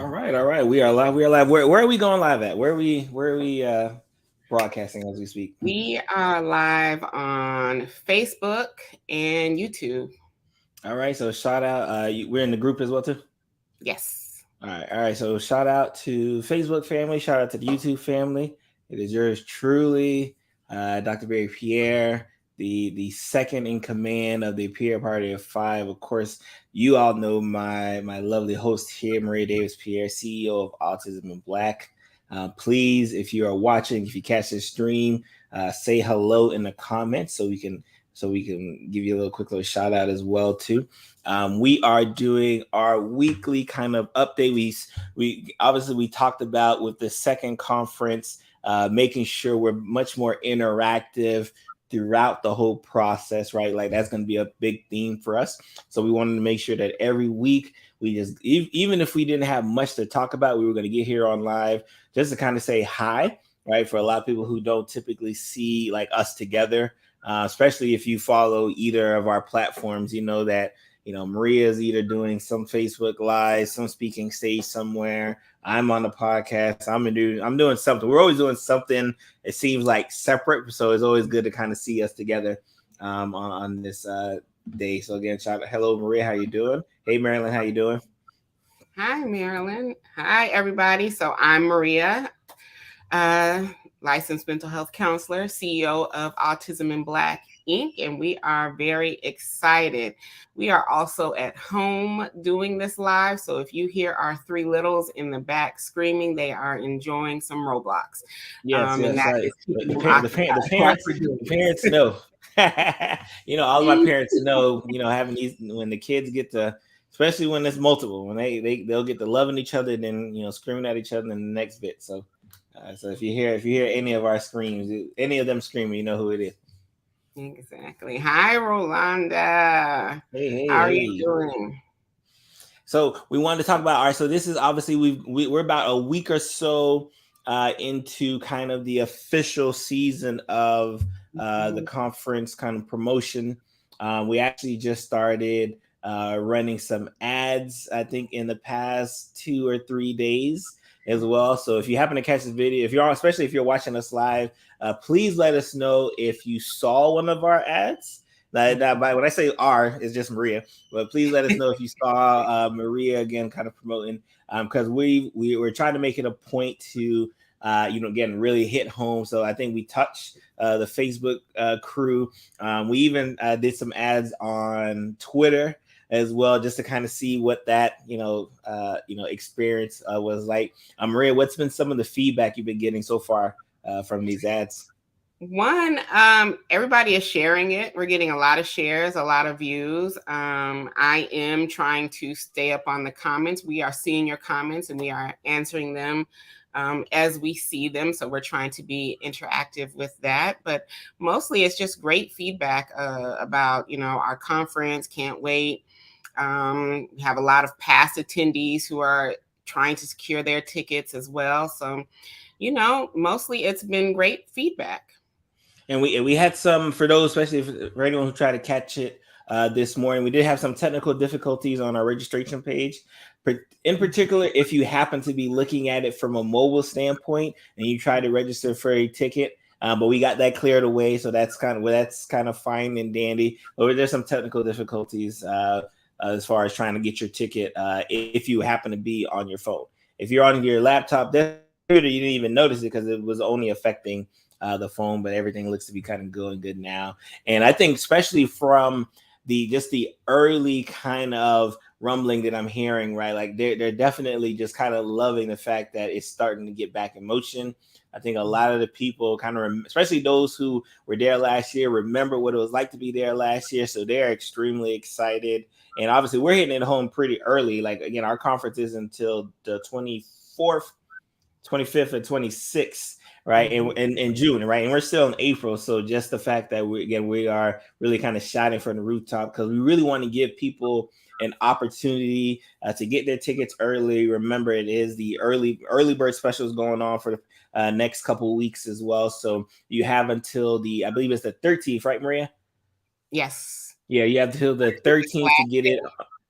All right. We are live. We are live. Where are we going live at? Where are we broadcasting as we speak? We are live on Facebook and YouTube. All right. So shout out. We're in the group as well too. Yes. All right. All right. So shout out to Facebook family. Shout out to the YouTube family. It is yours truly, Dr. Barry Pierre, the second in command of the Pierre Party of Five. Of course, you all know my lovely host here, Maria Davis Pierre, CEO of Autism in Black. Please, if you are watching, if you catch this stream, say hello in the comments so we can give you a little quick little shout out as well too. We are doing our weekly kind of update. We obviously we talked about with the second conference, making sure we're much more interactive throughout the whole process, right? Like that's going to be a big theme for us. So we wanted to make sure that every week we just, even if we didn't have much to talk about, we were going to get here on live just to kind of say hi, right? For a lot of people who don't typically see like us together, especially if you follow either of our platforms, you know that Maria is either doing some Facebook Live, some speaking stage somewhere. I'm on the podcast. I'm doing something. We're always doing something. It seems like separate, so it's always good to kind of see us together on this day. So again, shout out, hello Maria, how you doing? Hey Marilyn, how you doing? Hi, Marilyn. Hi, everybody. So I'm Maria, uh, licensed mental health counselor, CEO of Autism in Black Inc., and we are very excited. We are also at home doing this live. So if you hear our three littles in the back screaming, they are enjoying some Roblox. Yes, And yes. that is keeping The, them parent, the, occupied parent, the while parents, we're doing the parents this. know. All of my parents know. Having these when the kids get to, especially when it's multiple, when they'll get to loving each other, and then screaming at each other in the next bit. So if you hear any of our screams, any of them screaming, you know who it is. Exactly. Hi, Rolanda. Hey, hey, How are you hey. doing? So we wanted to talk about. All right. So this is obviously we're about a week or so into kind of the official season of the conference kind of promotion. We actually just started running some ads, I think, in the past 2 or 3 days as well. So if you happen to catch this video, especially if you're watching us live, please let us know if you saw one of our ads. When I say "our," it's just Maria. But please let us know if you saw Maria again, kind of promoting, because we were trying to make it a point to again really hit home. So I think we touched the Facebook crew. We even did some ads on Twitter as well, just to kind of see what that experience was like. Maria, what's been some of the feedback you've been getting so far from these ads? One, everybody is sharing it. We're getting a lot of shares, a lot of views. I am trying to stay up on the comments. We are seeing your comments and we are answering them as we see them. So we're trying to be interactive with that. But mostly it's just great feedback about, our conference. Can't wait. We have a lot of past attendees who are trying to secure their tickets as well. So, mostly it's been great feedback. And we had some, for those, especially for anyone who tried to catch it this morning, we did have some technical difficulties on our registration page. In particular, if you happen to be looking at it from a mobile standpoint and you try to register for a ticket, but we got that cleared away, so that's kind of fine and dandy. But there's some technical difficulties as far as trying to get your ticket if you happen to be on your phone. If you're on your laptop, you didn't even notice it because it was only affecting the phone, but everything looks to be kind of going good now. And I think especially from the early kind of rumbling that I'm hearing, right? Like they're definitely just kind of loving the fact that it's starting to get back in motion. I think a lot of the people kind of, especially those who were there last year, remember what it was like to be there last year. So they're extremely excited. And obviously we're hitting it home pretty early. Like, again, our conference is until the 24th, 25th, and 26th, right? In June, right? And we're still in April. So just the fact that we are really kind of shouting from the rooftop because we really want to give people an opportunity to get their tickets early. Remember, it is the early bird specials going on for the next couple of weeks as well. So you have until I believe it's the 13th, right, Maria? Yes. Yeah, you have till the 13th to get it.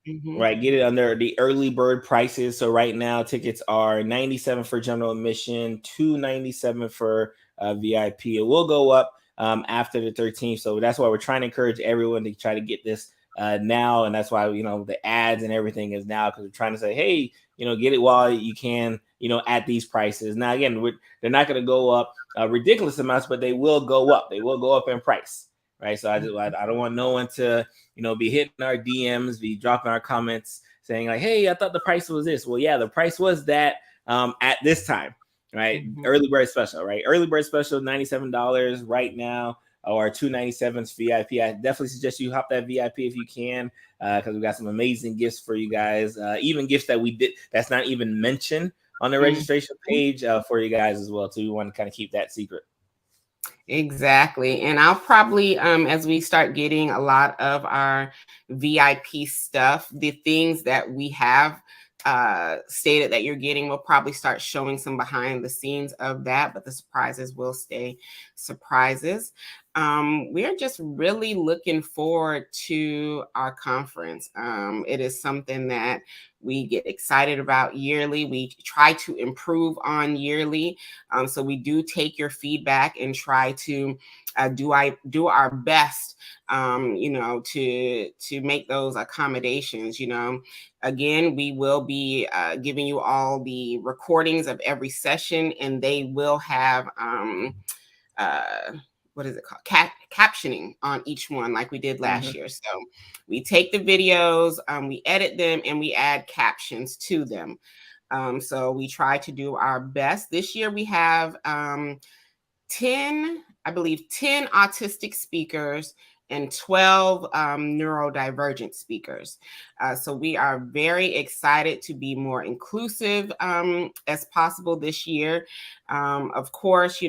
Mm-hmm. Right, get it under the early bird prices. So right now, tickets are 97 for general admission, 297 for VIP. It will go up after the 13th. So that's why we're trying to encourage everyone to try to get this now, and that's why the ads and everything is now, because we're trying to say, hey, get it while you can, at these prices. Now again, they're not going to go up ridiculous amounts, but they will go up. They will go up in price, right? So I don't want no one to be hitting our DMs, be dropping our comments saying like, hey, I thought the price was this. Well, yeah, the price was that at this time, right? Mm-hmm. Early bird special, right? Early bird special, $97 right now, or 297 VIP. I definitely suggest you hop that VIP if you can, because we got some amazing gifts for you guys, even gifts that we did that's not even mentioned on the registration page for you guys as well. So we want to kind of keep that secret. Exactly. And I'll probably, as we start getting a lot of our VIP stuff, the things that we have stated that you're getting, we'll probably start showing some behind the scenes of that, but the surprises will stay surprises. We're just really looking forward to our conference. It is something that we get excited about yearly. We try to improve on yearly. So we do take your feedback and try to do our best, to make those accommodations. Again, we will be giving you all the recordings of every session, and they will have what is it called? Captioning on each one, like we did last year. So we take the videos, we edit them, and we add captions to them. So we try to do our best. This year we have 10 autistic speakers and 12 neurodivergent speakers. So we are very excited to be more inclusive as possible this year. Of course,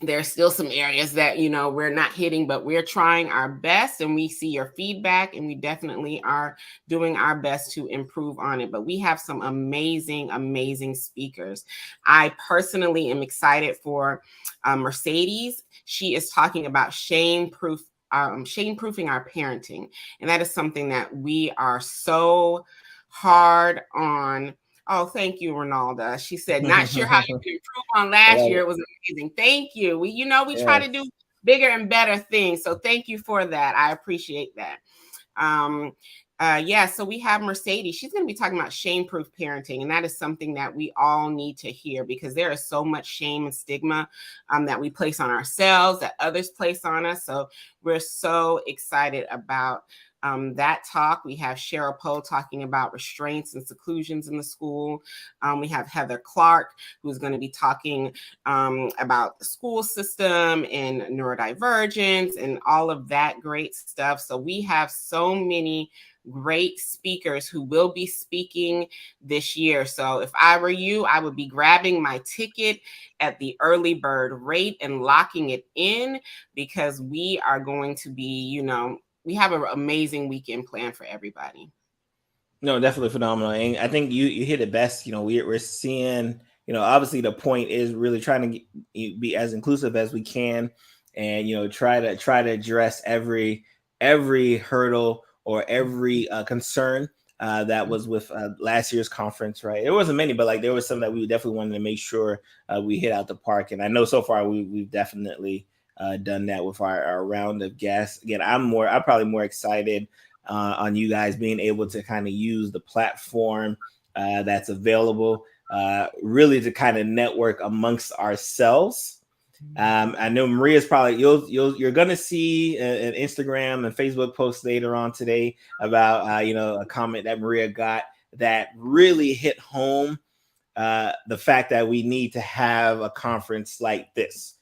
there's still some areas that we're not hitting, but we're trying our best, and we see your feedback, and we definitely are doing our best to improve on it. But we have some amazing speakers. I personally am excited for Mercedes. She is talking about shame-proofing our parenting, and that is something that we are so hard on. Oh, thank you, Ronalda. She said, not sure how you can improve on last year. It was amazing. Thank you. We try to do bigger and better things. So thank you for that. I appreciate that. So we have Mercedes. She's going to be talking about shame-proof parenting, and that is something that we all need to hear, because there is so much shame and stigma that we place on ourselves, that others place on us. So we're so excited about that talk. We have Cheryl Poe talking about restraints and seclusions in the school. We have Heather Clark, who's going to be talking about the school system and neurodivergence and all of that great stuff. So we have so many great speakers who will be speaking this year. So if I were you, I would be grabbing my ticket at the early bird rate and locking it in, because we are going to be, we have an amazing weekend plan for everybody. No, definitely phenomenal. And I think you hit it best. We're seeing, obviously the point is really trying to be as inclusive as we can, and try to address every hurdle or every concern that was with last year's conference, right? There wasn't many, but like there was some that we definitely wanted to make sure we hit out the park. And I know so far we've definitely done that with our round of guests. Again, I'm probably more excited on you guys being able to kind of use the platform that's available, really to kind of network amongst ourselves. I know Maria's probably you're gonna see an Instagram and Facebook post later on today about a comment that Maria got that really hit home the fact that we need to have a conference like this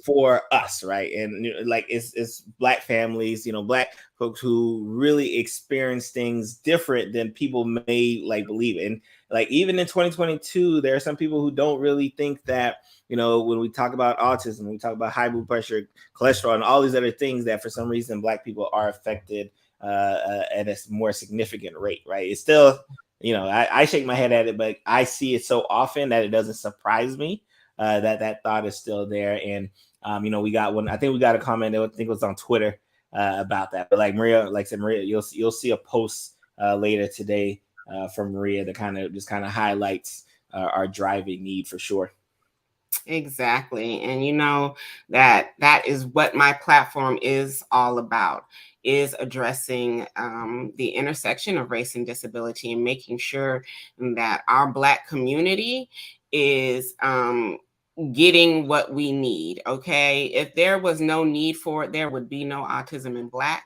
for us, right? And like it's Black families, Black folks who really experience things different than people may like believe. And like even in 2022, there are some people who don't really think that when we talk about autism, we talk about high blood pressure, cholesterol, and all these other things, that for some reason Black people are affected at a more significant rate, right? It's still, I shake my head at it, but I see it so often that it doesn't surprise me that thought is still there. And we got one. I think we got a comment that I think was on Twitter about that. But like Maria, like I said, Maria, you'll see a post later today from Maria that kind of highlights our driving need for sure. Exactly. And you know that is what my platform is all about, is addressing the intersection of race and disability and making sure that our Black community is getting what we need. Okay. If there was no need for it, there would be no autism in Black.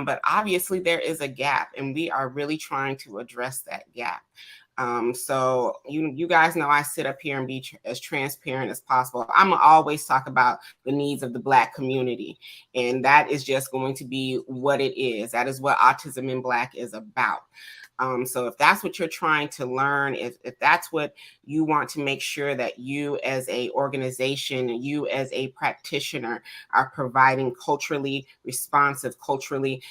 But obviously there is a gap, and we are really trying to address that gap. So you guys know I sit up here and be as transparent as possible. I'm gonna always talk about the needs of the Black community, and that is just going to be what it is. That is what Autism in Black is about. So if that's what you're trying to learn, if that's what you want to make sure that you as a organization, you as a practitioner are providing culturally responsive, culturally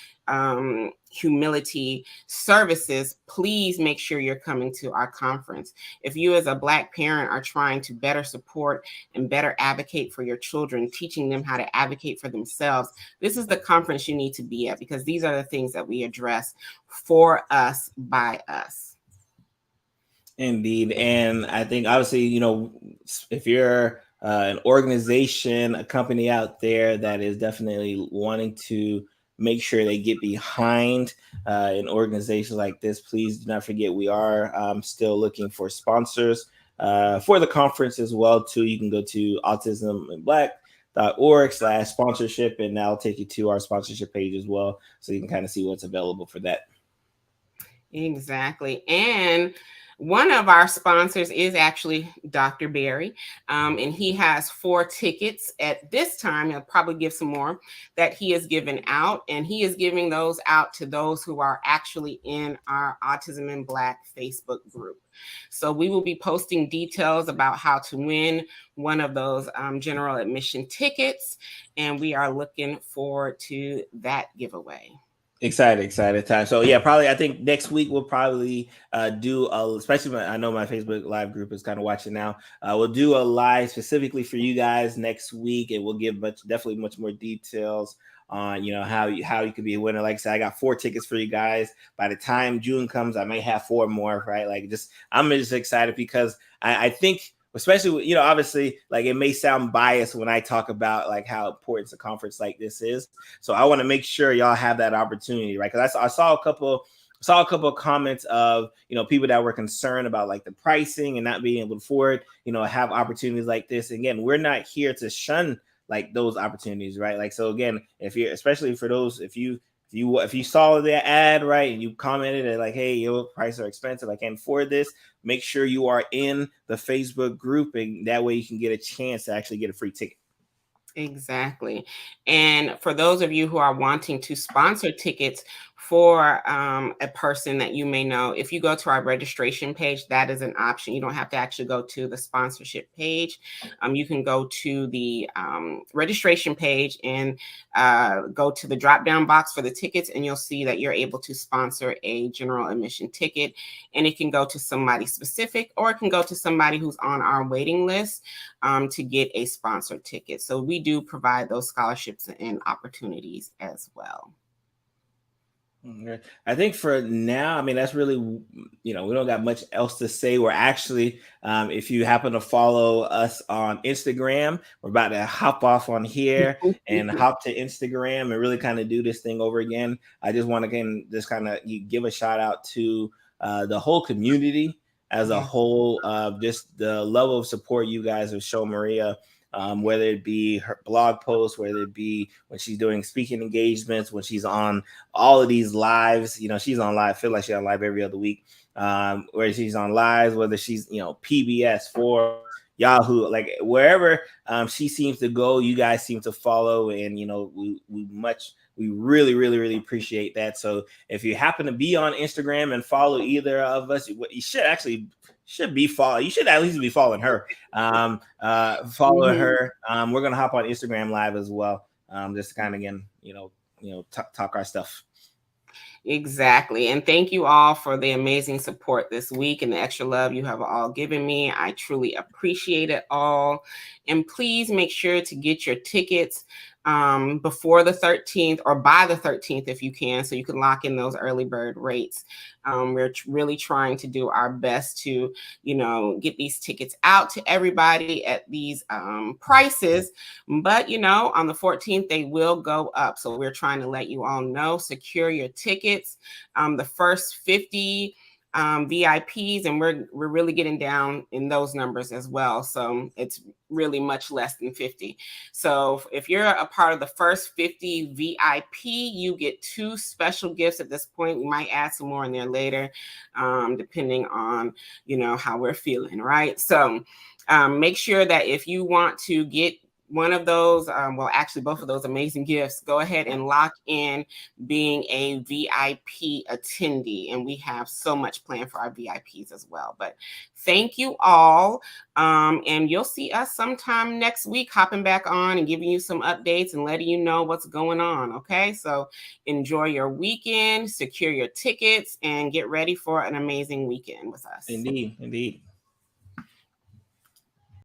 humility services, please make sure you're coming to our conference. If you as a Black parent are trying to better support and better advocate for your children, teaching them how to advocate for themselves, this is the conference you need to be at, because these are the things that we address for us, by us. Indeed. And I think obviously, if you're an organization, a company out there that is definitely wanting to make sure they get behind an organization like this, please do not forget we are still looking for sponsors for the conference as well too. You can go to autisminblack.org/sponsorship, and that'll take you to our sponsorship page as well, so you can kind of see what's available for that. Exactly. And one of our sponsors is actually Dr. Barry, and he has 4 tickets at this time. He'll probably give some more that he has given out, and he is giving those out to those who are actually in our Autism in Black Facebook group. So we will be posting details about how to win one of those general admission tickets, and we are looking forward to that giveaway. Excited time. So yeah, probably I think next week we'll probably especially I know my Facebook live group is kind of watching now. We'll do a live specifically for you guys next week, and we'll give definitely much more details on how you could be a winner. Like I said, I got 4 tickets for you guys. By the time June comes, I may have 4 more, right? Like I'm just excited because I think, especially obviously, like, it may sound biased when I talk about like how important a conference like this is. So I want to make sure y'all have that opportunity, right? Because I saw a couple of comments of people that were concerned about like the pricing and not being able to afford have opportunities like this. Again, we're not here to shun like those opportunities, right? Like, so again, if you're, especially for those, if you saw the ad, right, and you commented and like, hey, your prices are expensive, I can't afford this, make sure you are in the Facebook group, and that way you can get a chance to actually get a free ticket. Exactly. And for those of you who are wanting to sponsor tickets for a person that you may know, if you go to our registration page, that is an option. You don't have to actually go to the sponsorship page. You can go to the registration page and go to the drop-down box for the tickets, and you'll see that you're able to sponsor a general admission ticket. And it can go to somebody specific, or it can go to somebody who's on our waiting list to get a sponsored ticket. So we do provide those scholarships and opportunities as well. I think for now, I mean, that's really, we don't got much else to say. We're actually, if you happen to follow us on Instagram, we're about to hop off on here and hop to Instagram and really kind of do this thing over again. I just want to just kind of give a shout out to the whole community as a whole, just the level of support you guys have shown Maria. Whether it be her blog posts, whether it be when she's doing speaking engagements, when she's on all of these lives, she's on live, I feel like she's on live every other week, where she's on lives, whether she's, PBS, for Yahoo, like wherever she seems to go, you guys seem to follow, and we really, really, really appreciate that. So if you happen to be on Instagram and follow either of us, you should at least be following her. Follow her. We're gonna hop on Instagram live as well. Just to kind of, again, talk our stuff. Exactly. And thank you all for the amazing support this week and the extra love you have all given me. I truly appreciate it all. And please make sure to get your tickets before the 13th or by the 13th if you can, so you can lock in those early bird rates. We're really trying to do our best to, get these tickets out to everybody at these prices. But, on the 14th, they will go up. So we're trying to let you all know, secure your tickets. The first 50 VIPs, and we're really getting down in those numbers as well. So it's really much less than 50. So if you're a part of the first 50 VIP, you get 2 special gifts at this point. We might add some more in there later, depending on, how we're feeling, right? So make sure that if you want to get one of those, actually both of those amazing gifts, go ahead and lock in being a VIP attendee. And we have so much planned for our VIPs as well. But thank you all. And you'll see us sometime next week hopping back on and giving you some updates and letting you know what's going on. Okay, so enjoy your weekend, secure your tickets, and get ready for an amazing weekend with us. Indeed.